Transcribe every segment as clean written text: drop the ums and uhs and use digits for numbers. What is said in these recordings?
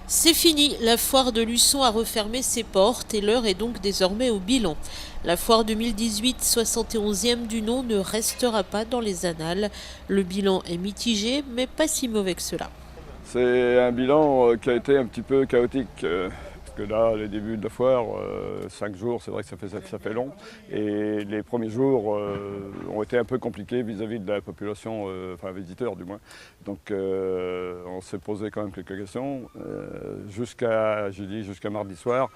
C'est fini, la foire de Luçon a refermé ses portes et l'heure est donc désormais au bilan. La foire 2018, 71e du nom, ne restera pas dans les annales. Le bilan est mitigé, mais pas si mauvais que cela. C'est un bilan qui a été un petit peu chaotique. Parce que là, les débuts de la foire, 5 jours, c'est vrai que ça fait long. Et les premiers jours ont été un peu compliqués vis-à-vis de la population, enfin visiteurs du moins. Donc on s'est posé quand même quelques questions. Jusqu'à mardi soir,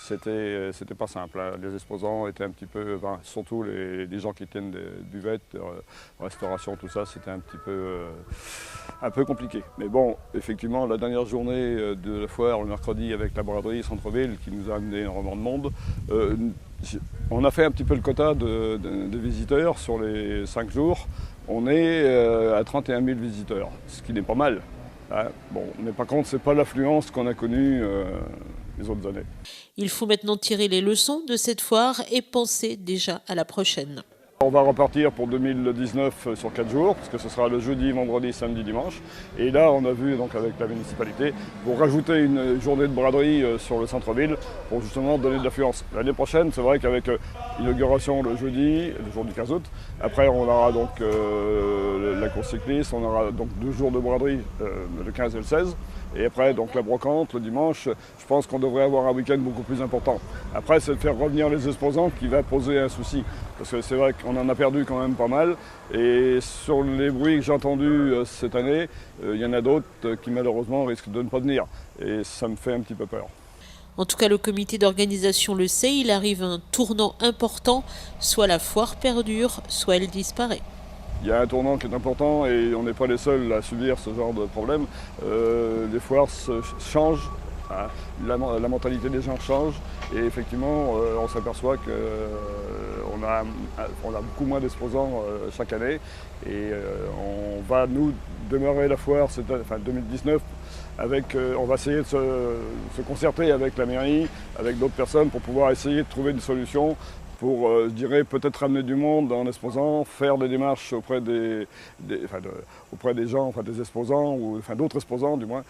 c'était pas simple, hein. Les exposants étaient un petit peu, enfin, surtout les gens qui tiennent des buvettes, restauration, tout ça, c'était un peu compliqué. Mais bon, effectivement, la dernière journée de la foire, le mercredi, avec la braderie centre-ville, qui nous a amené énormément de monde, on a fait un petit peu le quota de visiteurs sur les 5 jours. On est à 31 000 visiteurs, ce qui n'est pas mal, hein. Bon, mais par contre, ce n'est pas l'affluence qu'on a connue les autres années. Il faut maintenant tirer les leçons de cette foire et penser déjà à la prochaine. On va repartir pour 2019 sur 4 jours, parce que ce sera le jeudi, vendredi, samedi, dimanche. Et là, on a vu donc avec la municipalité pour rajouter une journée de braderie sur le centre-ville pour justement donner de l'affluence. L'année prochaine, c'est vrai qu'avec l'inauguration le jeudi, le jour du 15 août, après on aura donc la course cycliste, on aura donc 2 jours de braderie, le 15 et le 16. Et après, donc la brocante, le dimanche, je pense qu'on devrait avoir un week-end beaucoup plus important. Après, c'est de faire revenir les exposants qui va poser un souci. Parce que c'est vrai qu'on en a perdu quand même pas mal. Et sur les bruits que j'ai entendus cette année, il y en a d'autres qui malheureusement risquent de ne pas venir. Et ça me fait un petit peu peur. En tout cas, le comité d'organisation le sait, il arrive à un tournant important, soit la foire perdure, soit elle disparaît. Il y a un tournant qui est important et on n'est pas les seuls à subir ce genre de problème. Les foires changent, hein. La mentalité des gens change et effectivement on s'aperçoit qu'on a beaucoup moins d'exposants chaque année et on va nous démarrer la foire 2019 avec, on va essayer de se concerter avec la mairie, avec d'autres personnes pour pouvoir essayer de trouver une solution pour, je dirais, peut-être ramener du monde en exposant, faire des démarches auprès des gens, enfin des exposants, ou enfin d'autres exposants du moins,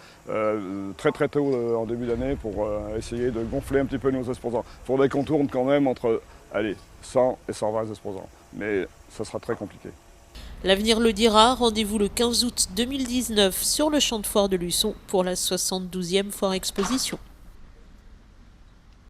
très tôt en début d'année pour essayer de gonfler un petit peu nos exposants. Il faudrait qu'on tourne quand même entre, allez, 100 et 120 exposants, mais ça sera très compliqué. L'avenir le dira, rendez-vous le 15 août 2019 sur le champ de foire de Luçon pour la 72e foire exposition.